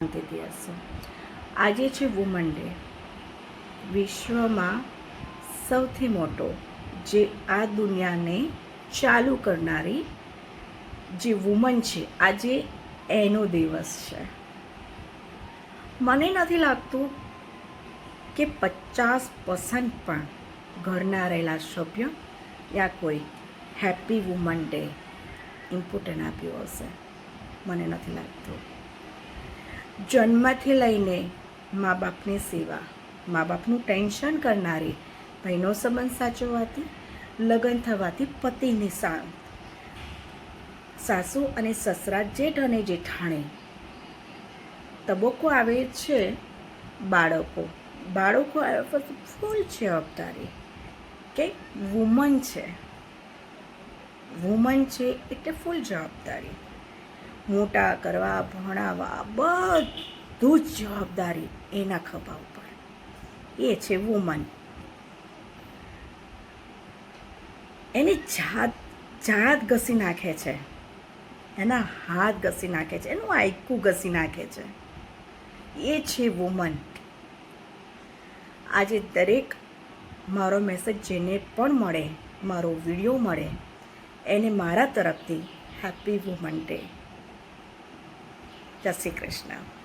શાંતિથી હશો. આજે છે વુમન ડે. વિશ્વમાં સૌથી મોટો જે આ દુનિયાને ચાલુ કરનારી જે વુમન છે, આજે એનો દિવસ છે. મને નથી લાગતું કે 50% પણ ઘરના રહેલા સભ્ય યા કોઈ હેપી વુમન ડે ઇમ્પોર્ટન્ટ આપ્યું હશે. મને નથી લાગતું. જન્મથી લઈને મા બાપની સેવા, મા બાપનું ટેન્શન કરનારી, ભાઈનો સંબંધ સાચવવાથી, લગ્ન થવાથી પતિની સાસુ અને સસરા, જેઠ અને જેઠાણી, તબક્કો આવે છે બાળકો આવ્યા પછી ફૂલ જવાબદારી કે વુમન છે એટલે ફૂલ જવાબદારી. મોટા કરવા, ભણાવવા, બધું જ જવાબદારી એના ખભા ઉપર. એ છે વુમન. એની જાત ઘસી નાખે છે, એના હાથ ઘસી નાખે છે, એનું આયકું ઘસી નાખે છે. એ છે વુમન. આજે દરેક મારો મેસેજ જેને પણ મળે, મારો વિડીયો મળે, એને મારા તરફથી હેપી વુમન ડે. જય શ્રી કૃષ્ણ.